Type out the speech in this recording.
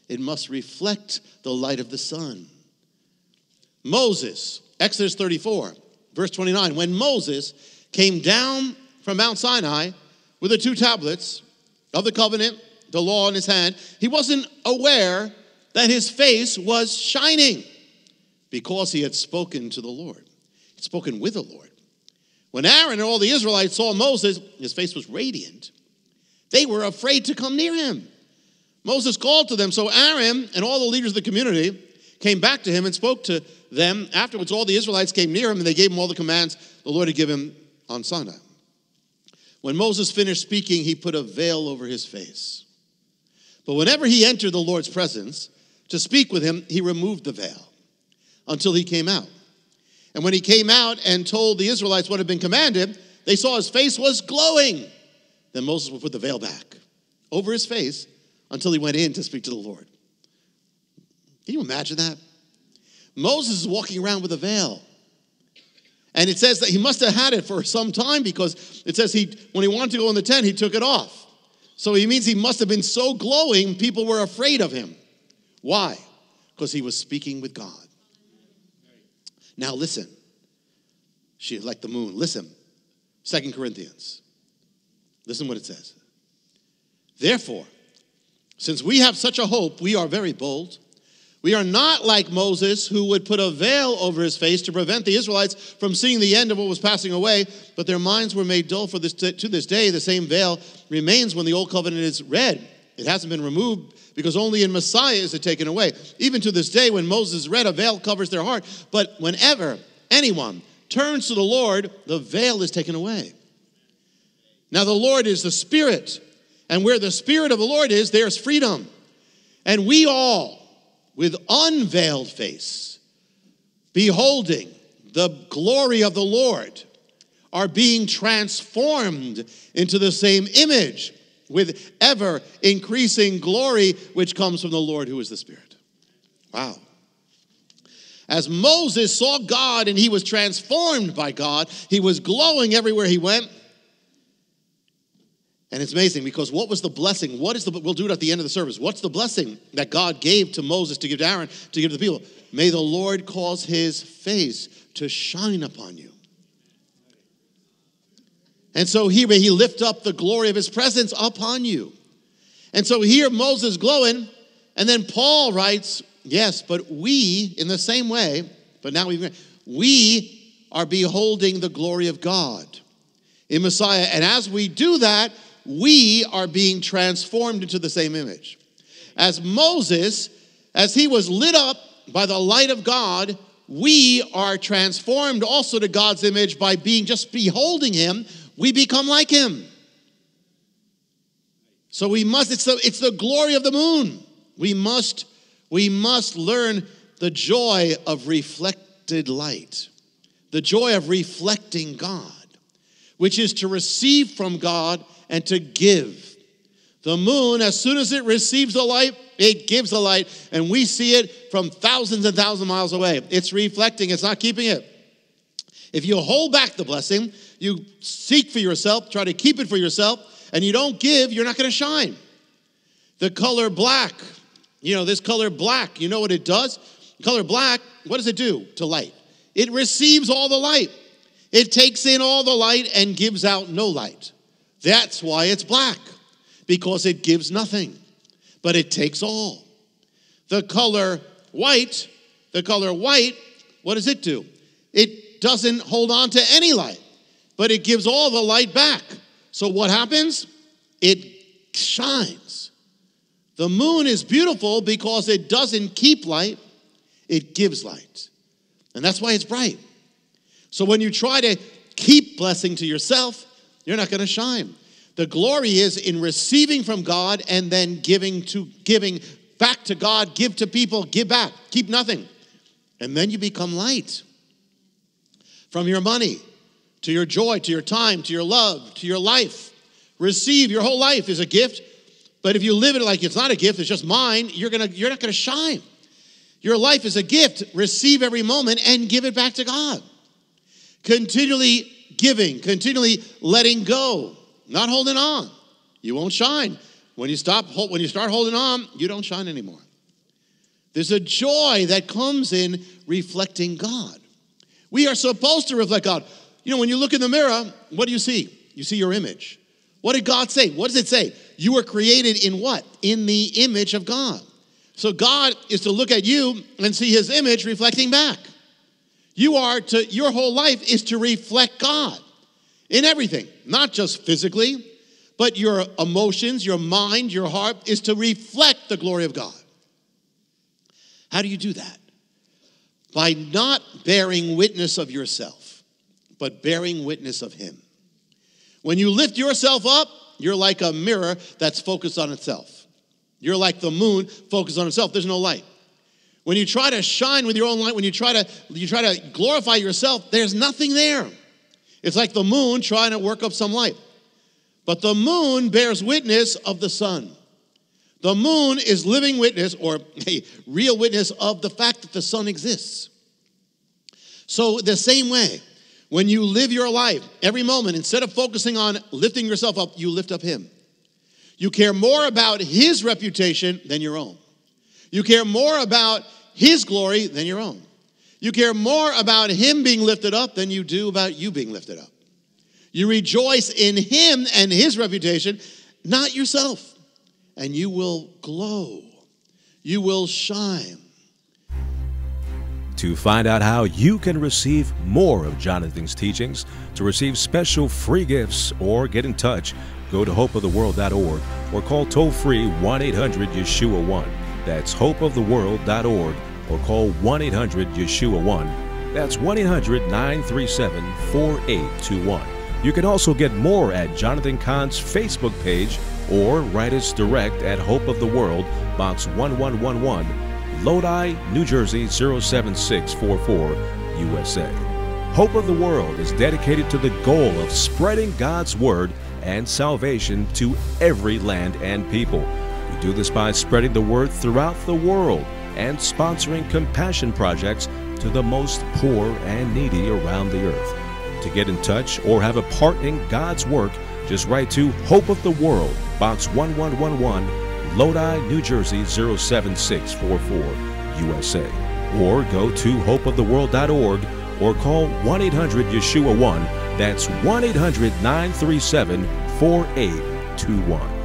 It must reflect the light of the sun. Moses, Exodus 34, verse 29. When Moses came down from Mount Sinai with the 2 tablets of the covenant, the law in his hand, he wasn't aware that his face was shining because he had spoken to the Lord. He'd spoken with the Lord. When Aaron and all the Israelites saw Moses, his face was radiant. They were afraid to come near him. Moses called to them. So Aaron and all the leaders of the community came back to him and spoke to them. Afterwards, all the Israelites came near him, and they gave him all the commands the Lord had given him on Sinai. When Moses finished speaking, he put a veil over his face. But whenever he entered the Lord's presence to speak with him, he removed the veil until he came out. And when he came out and told the Israelites what had been commanded, they saw his face was glowing. Then Moses would put the veil back over his face until he went in to speak to the Lord. Can you imagine that? Moses is walking around with a veil. And it says that he must have had it for some time, because it says when he wanted to go in the tent, he took it off. So he means he must have been so glowing, people were afraid of him. Why? Because he was speaking with God. Now listen. She like the moon. Listen. 2 Corinthians. Listen what it says. Therefore, since we have such a hope, we are very bold. We are not like Moses, who would put a veil over his face to prevent the Israelites from seeing the end of what was passing away, but their minds were made dull to this day. The same veil remains when the old covenant is read. It hasn't been removed, because only in Messiah is it taken away. Even to this day, when Moses is read, a veil covers their heart. But whenever anyone turns to the Lord, the veil is taken away. Now the Lord is the Spirit, and where the Spirit of the Lord is, there's freedom. And we all, with unveiled face, beholding the glory of the Lord, are being transformed into the same image with ever increasing glory, which comes from the Lord, who is the Spirit. Wow. As Moses saw God and he was transformed by God, he was glowing everywhere he went. And it's amazing, because what was the blessing? We'll do it at the end of the service. What's the blessing that God gave to Moses to give to Aaron, to give to the people? May the Lord cause his face to shine upon you. And so here he lift up the glory of his presence upon you. And so here Moses glowing, and then Paul writes, yes, but we, in the same way, but now we are beholding the glory of God in Messiah. And as we do that, we are being transformed into the same image. As Moses, as he was lit up by the light of God, we are transformed also to God's image by just beholding him. We become like him. So it's the glory of the moon. We must learn the joy of reflected light, the joy of reflecting God, which is to receive from God and to give. The moon, as soon as it receives the light, it gives the light, and we see it from thousands and thousands of miles away. It's reflecting, it's not keeping it. If you hold back the blessing, you seek for yourself, try to keep it for yourself, and you don't give, you're not going to shine. The color black, this color black, you know what it does? The color black, what does it do to light? It receives all the light. It takes in all the light and gives out no light. That's why it's black, because it gives nothing, but it takes all. The color white, what does it do? It doesn't hold on to any light, but it gives all the light back. So what happens? It shines. The moon is beautiful because it doesn't keep light, it gives light. And that's why it's bright. So when you try to keep blessing to yourself, you're not going to shine. The glory is in receiving from God and then giving back to God, give to people, give back, keep nothing. And then you become light. From your money, to your joy, to your time, to your love, to your life. Receive. Your whole life is a gift. But if you live it like it's not a gift, it's just mine, you're not going to shine. Your life is a gift. Receive every moment and give it back to God. Continually giving, continually letting go, not holding on. You won't shine. When you start holding on, you don't shine anymore. There's a joy that comes in reflecting God. We are supposed to reflect God. You know, when you look in the mirror, what do you see? You see your image. What did God say? What does it say? You were created in what? In the image of God. So God is to look at you and see his image reflecting back. Your whole life is to reflect God in everything, not just physically, but your emotions, your mind, your heart is to reflect the glory of God. How do you do that? By not bearing witness of yourself, but bearing witness of him. When you lift yourself up, you're like a mirror that's focused on itself. You're like the moon focused on itself. There's no light. When you try to shine with your own light, when you try to glorify yourself, there's nothing there. It's like the moon trying to work up some light. But the moon bears witness of the sun. The moon is living witness, or a real witness of the fact that the sun exists. So the same way, when you live your life, every moment, instead of focusing on lifting yourself up, you lift up him. You care more about his reputation than your own. You care more about his glory than your own. You care more about him being lifted up than you do about you being lifted up. You rejoice in him and his reputation, not yourself. And you will glow. You will shine. To find out how you can receive more of Jonathan's teachings, to receive special free gifts, or get in touch, go to hopeoftheworld.org or call toll-free 1-800-YESHUA-1. That's hopeoftheworld.org or call 1-800-YESHUA-1. That's 1-800-937-4821. You can also get more at Jonathan Cahn's Facebook page or write us direct at Hope of the World, Box 1111, Lodi, New Jersey 07644, USA. Hope of the World is dedicated to the goal of spreading God's Word and salvation to every land and people. We do this by spreading the Word throughout the world and sponsoring compassion projects to the most poor and needy around the earth. To get in touch or have a part in God's work, just write to Hope of the World, Box 1111, Lodi, New Jersey 07644, USA. Or go to hopeoftheworld.org or call 1-800-YESHUA-1. That's 1-800-937-4821.